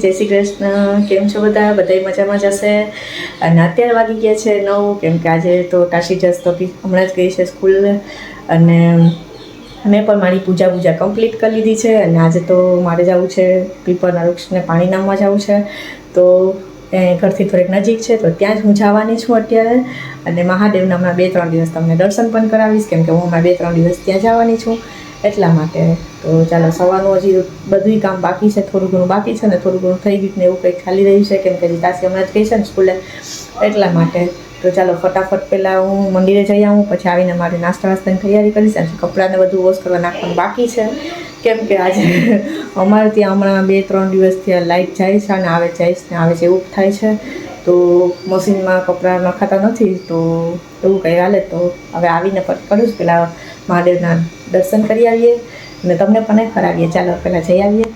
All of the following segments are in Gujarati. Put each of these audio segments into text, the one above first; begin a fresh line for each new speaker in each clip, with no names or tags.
જય શ્રી કૃષ્ણ. કેમ છો બધા? બધાય મજામાં જ હશે. અને અત્યારે વાગી ગયા છે 9, કેમ કે આજે તો કાશી જસ તો હમણાં જ ગઈ છે સ્કૂલ. અને મેં પણ મારી પૂજા કમ્પ્લીટ કરી લીધી છે. અને આજે તો મારે જવું છે પીપળના વૃક્ષને પાણી નાખવા જવું છે. તો ઘરથી થોડીક નજીક છે તો ત્યાં જ હું જવાની છું અત્યારે. અને મહાદેવના હમણાં 2-3 દિવસ તમને દર્શન પણ કરાવીશ, કેમ કે હું હમણાં 2-3 દિવસ ત્યાં જવાની છું એટલા માટે. તો ચાલો, સવારનું હજી બધું કામ બાકી છે, થોડું ઘણું બાકી છે ને થોડું ઘણું થઈ ગયું ને એવું કંઈક ખાલી રહ્યું છે, કેમ કે તાસી હમણાં જ ગઈ છે ને સ્કૂલે એટલા માટે. તો ચાલો ફટાફટ પહેલાં હું મંદિરે જઈ આવું, પછી આવીને મારે નાસ્તા વાસ્તાની તૈયારી કરીશ. અને કપડાંને બધું વોશ કરવા નાખવાનું બાકી છે, કેમ કે આજે અમારે ત્યાં હમણાં 2-3 દિવસથી લાઇટ જાય છે અને આવે છે એવું થાય છે. તો મશીનમાં કપડાં નખાતા નથી, તો એવું કંઈ હાલે. તો હવે આવીને પછી કરું જ પહેલાં મહાદેવના દર્શન કરી આવીએ અને તમને પણ કરાવીએ. ચાલો પહેલાં જઈ આવીએ.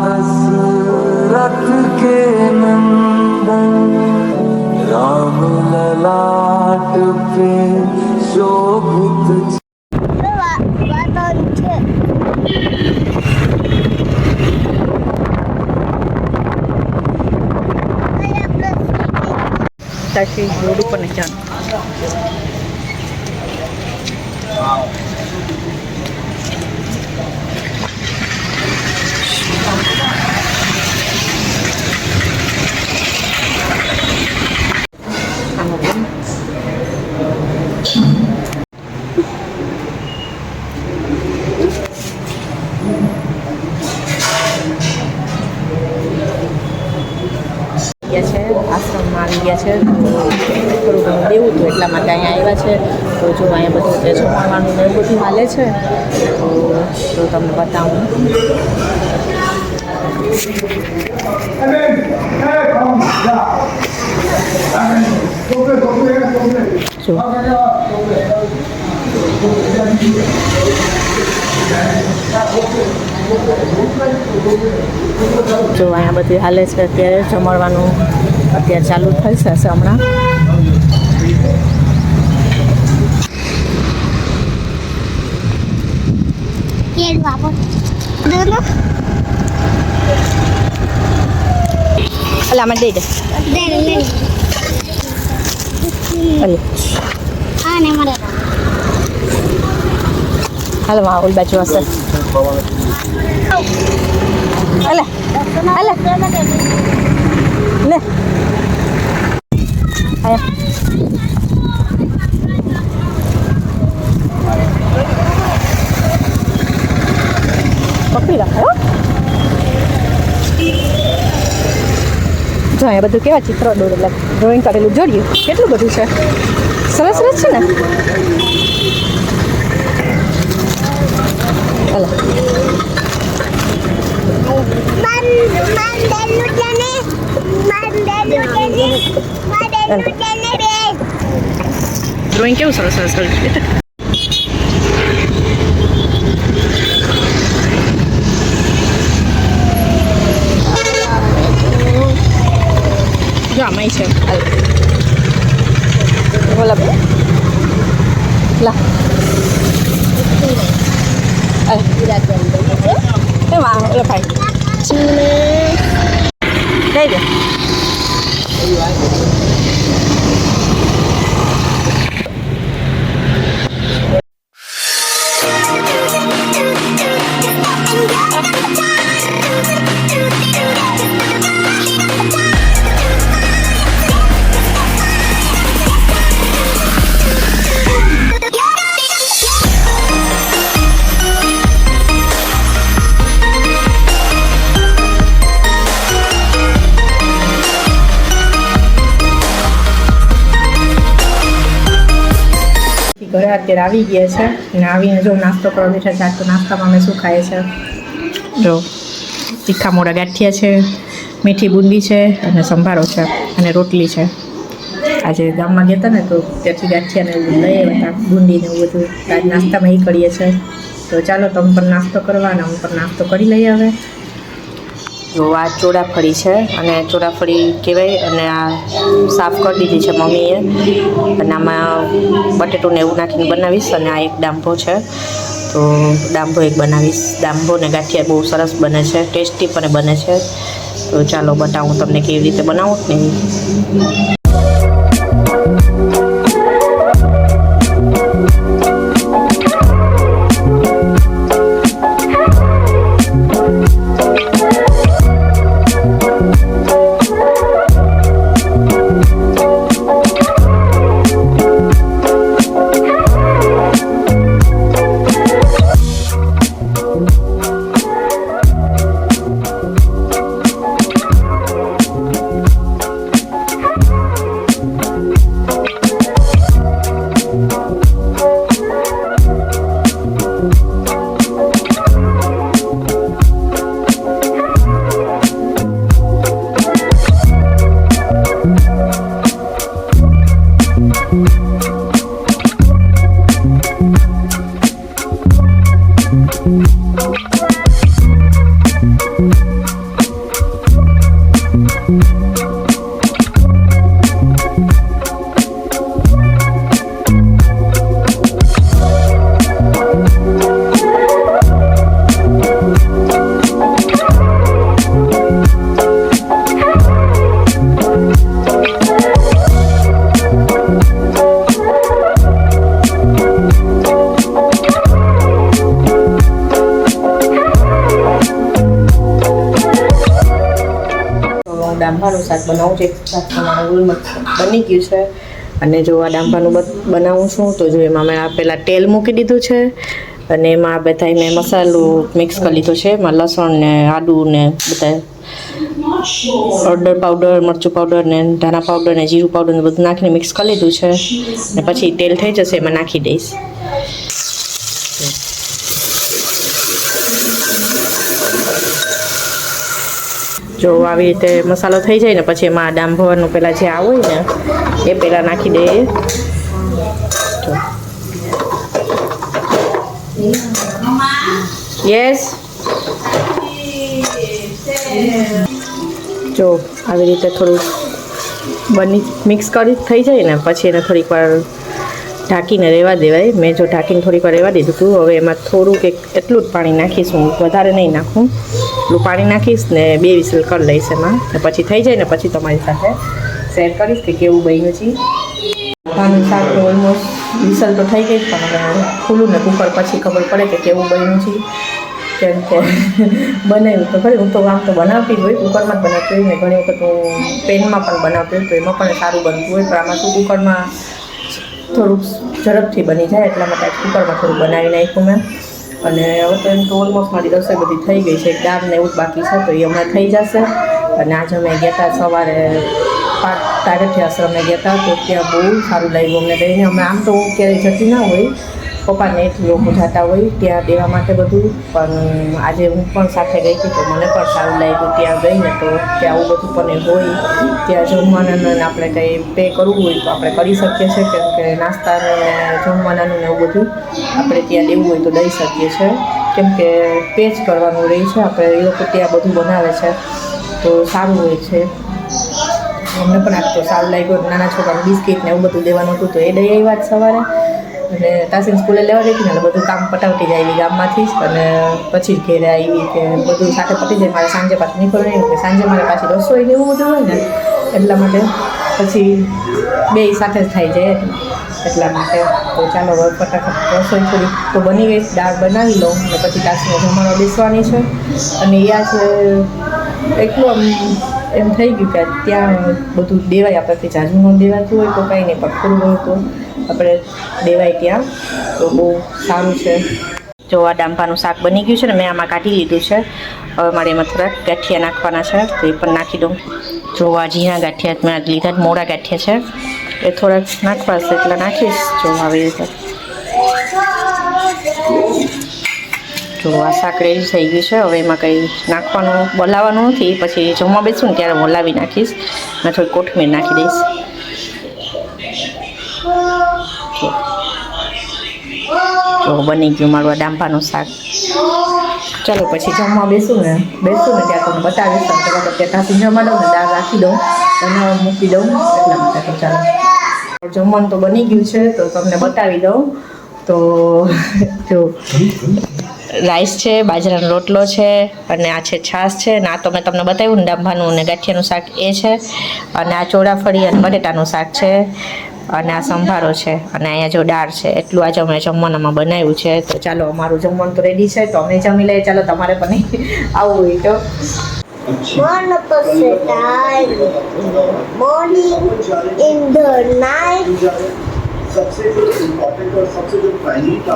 दशरथ के नंदन राम ललाट पे शोभित
તાકી રોડ ઉપર નહીં જવાનું. આશ્રમમાં આવી ગયા છે, તો થોડું ઘણું દેવું હતું એટલા માટે અહીંયા આવ્યા છે. તો જો અહીંયા બધું તે જમવાનું ને એવું બધું હાલે છે, તો તમને બતાવું. જો અહીંયા બધું હાલે છે. અત્યારે જમણવાનું અત્યારે ચાલુ થઈ જશે હમણાં. આમાં દઈ દે. હાલ માં ઓલ બાજુ હશે. અલે અલે લે આયા. પકડી રાખો. જો અહીંયા બધું કેવા ચિત્રો દોરેલા, ડ્રોઈંગ કરેલું જોડ્યું. કેટલું બધું છે, સરસ સરસ છે ને. હાલો ડ્રોઈંગ કેવું સરસ સરસ કર્યું. જો આમાં છે બોલા લા એમાં ઓલો ભાઈ દઈ દે. ઘરે અત્યારે આવી ગયા છે અને આવીને જો નાસ્તો કરવા બેઠા છે. આજ તો નાસ્તામાં અમે શું ખાઈએ છે, જો તીખા મોડા ગાંઠિયા છે, મીઠી બુંદી છે અને સંભારો છે અને રોટલી છે. આજે ગામમાં ગયા હતા ને તો ત્યાંથી ગાંઠિયાને એવું લઈ આવ્યા હતા, બુંદીને એવું બધું. આજ નાસ્તામાં એ કરીએ છીએ. તો ચાલો તમે પણ નાસ્તો કરવા અને અમે પણ નાસ્તો કરી લઈએ હવે. જો આ ચોળાફળી છે અને ચોળાફળી કહેવાય અને આ સાફ કરી દીધી છે મમ્મીએ અને આમાં બટેટું ને એવું નાખીને બનાવીશ. અને આ એક ડાંભો છે તો ડાંભો એક બનાવીશ. ડાંભો ને ગાંઠિયા બહુ સરસ બને છે, ટેસ્ટી પણ બને છે. તો ચાલો બતાવું તમને કેવી રીતે બનાવું ને. ડાંભાનું શાક બનાવું છું. એક શાક તમારું બની ગયું છે અને જો આ ડાંભાનું બનાવું છું તો જો એમાં મેં પહેલાં તેલ મૂકી દીધું છે અને એમાં બધા મેં મસાલો મિક્સ કરી લીધો છે. એમાં લસણ ને આદું ને બધા હળદર પાવડર, મરચું પાવડર ને ધાણા પાવડર ને જીરું પાવડર ને બધું નાખીને મિક્સ કરી લીધું છે. અને પછી તેલ થઈ જશે એમાં નાખી દઈશ. જો આવી રીતે મસાલો થઈ જાય ને પછી એમાં ડાંભવાનું પહેલાં જે આ હોય ને એ પહેલાં નાખી દઈએ. યસ જો આવી રીતે થોડું મિક્સ કરી થઈ જાય ને પછી એને થોડીક વાર ઢાંકીને રહેવા દેવાય. મેં જો ઢાંકીને થોડીક વાર રહેવા દીધું હતું. હવે એમાં થોડુંક એટલું જ પાણી નાખીશ, હું વધારે નહીં નાખું. એટલું પાણી નાખીશ ને 2 વિસલ કરી લઈશ એમાં. ને પછી થઈ જાય ને પછી તમારી સાથે શેર કરીશ કે કેવું બન્યું છે. આનું શાક તો ઓલમોસ્ટ વિસલ તો થઈ ગઈ પણ હવે ખુલ્લું ને કુકર પછી ખબર પડે કે કેવું બન્યું છે. કેમ કે બનાવ્યું તો ખરી, હું તો આમ તો બનાવતી જ હોય, કુકરમાં જ બનાવતી હોય ને ઘણી વખત હું પેનમાં પણ બનાવતી હોય તો એમાં પણ સારું બનતું હોય. પણ આમાં શું કુકરમાં થોડુંક ઝડપથી બની જાય એટલા માટે કુકરમાં થોડું બનાવી નાખ્યું મેં. અને હવે તો એમ તો ઓલમોસ્ટ મારી રસોઈ બધી થઈ ગઈ છે. દાળ ને એવું જ બાકી છે તો એ હમણાં થઈ જશે. અને આજે અમે ગયા હતા સવારે 5 તારીખે આશ્રમે ગયા હતા તો ત્યાં બહુ સારું લાગ્યું અમને દઈને. અમે આમ તો હું ક્યારેય જતી ના હોય, પપ્પાને એટલું લોકો જતા હોય ત્યાં દેવા માટે બધું, પણ આજે હું પણ સાથે ગઈ હતી તો મને પણ સારું લાગ્યું. ત્યાં ગઈને તો ત્યાં આવું બધું પણ હોય, ત્યાં જમવાનાનું આપણે કંઈ પે કરવું હોય તો આપણે કરી શકીએ છીએ. કેમ કે નાસ્તાનું ને જમવાનાનું ને એવું બધું આપણે ત્યાં દેવું હોય તો દઈ શકીએ છીએ. કેમ કે પે જ કરવાનું રહે છે આપણે, એ લોકો ત્યાં બધું બનાવે છે તો સારું હોય છે. અમને પણ આ તો સારું લાગ્યું. નાના છોકરાને બિસ્કિટ ને એવું બધું દેવાનું હતું તો એ દઈ આવ્યા જ સવારે. અને તાસીન સ્કૂલે લેવા જતી ને બધું કામ પટાવતી જાય એવી ગામમાંથી જ. અને પછી ઘેરે આવી કે બધું સાથે પતી જાય. મારે સાંજે પાછું નીકળવું કે સાંજે મારે પાછી રસોઈ ને એવું બધું હોય ને એટલા માટે પછી 2 સાથે જ થઈ જાય એટલા માટે. તો ચાલો હવે ફટાફટ રસોઈ થોડી તો બની ગઈ, દાળ બનાવી લઉં અને પછી તાસીને જમવાનો બેસવાની છે. અને યાદ એટલું એમ થઈ ગયું કે ત્યાં બધું દેવાય આપણાથી જાજુ ન દેવાતું હોય તો કંઈ નહીં, પણ થોડું હોય તો આપણે દેવાય ત્યાં તો બહુ સારું છે. જો આ ડાંભાનું શાક બની ગયું છે ને મેં આમાં કાઢી લીધું છે. હવે મારે એમાં થોડાક ગાંઠિયા નાખવાના છે તો એ પણ નાખી દઉં. જો આ ઝીણા ગાંઠિયા મેં લીધા મોડા ગાંઠિયા છે એ થોડાક નાખવા છે એટલે નાખીશ. જો આવી રીતે જો આ શાક રેડી થઈ ગયું છે. હવે એમાં કંઈ નાખવાનું બોલાવવાનું નથી, પછી જમવા બેસું ને ત્યારે બોલાવી નાખીશ અને થોડી કોથમીર નાખી દઈશ. બની ગયું મારું આ ડાંભાનું શાક. ચાલો પછી જમવા બેસું ને ત્યાં તમને બતાવીશ. અત્યારે ટાંસી જમવા દઉં ને દાળ રાખી દઉં અને મૂકી દઉં એટલા માટે. તો ચાલો જમવાનું તો બની ગયું છે તો તમને બતાવી દઉં. તો જો રાઈસ છે, બાજરાનો રોટલો છે અને આ છે છાશ છે ને આ તો મેં તમને બતાવ્યું ને ડાંભાનું અને ગાંઠિયાનું શાક એ છે અને આ ચોળાફળી અને બટેટાનું શાક છે અને આ સંભારો છે અને અહીંયા જો દાળ છે. એટલું આજે અમે જમવાનામાં બનાવ્યું છે. તો ચાલો અમારું જમવાનું તો રેડી છે તો અમે જમી લઈએ. ચાલો તમારે પણ આવવું હોય તો.
1% time in the morning, in the night.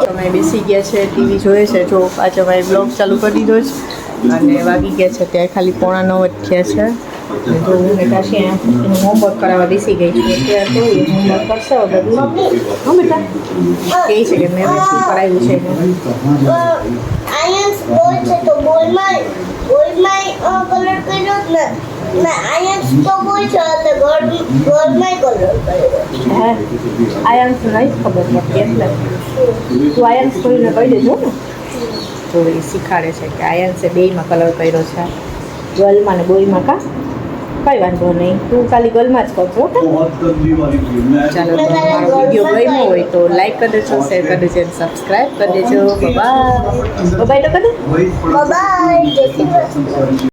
તમે બેસી ગયા છે, ટીવી જોઈએ છે. જો પાછો ભાઈ બ્લોગ ચાલુ કરી દીધો છે અને વાગી ગયા છે ત્યાં ખાલી 8:45 થયા છે. તો હું ને કાશી એનું હોમવર્ક કરાવવા બેસી ગઈ છું. અત્યારે તો એ હોમવર્ક કરશે બધું. હા બેટા કહે છે કે મેં શું કરાવ્યું છે એનું.
આયન્સ બોલ છે તો બોલમાં કલર કર્યો જ ને આયન્સ તો બોલ છે એટલે ઘરમાં કલર કર્યો.
હા આયાંશ નહીં ખબર પડતી એટલે તું આયાંશ કોઈને કહી દેજો ને. તો એ શીખાડે છે કે આયાંશે બેયમાં કલર કર્યો છે, ગર્લમાં ને બોયમાં. કા કઈ વાંધો નહીં, તું ખાલી ગર્લમાં જ કરજો. ચાલો તો મારો વિડીયો ગમ્યો હોય તો લાઈક કરી દેજો, શેર કરી દેજો અને સબસ્ક્રાઈબ કરી દેજો. બાય બાય તો કરી દે.
બાય જય શ્રી કૃષ્ણ.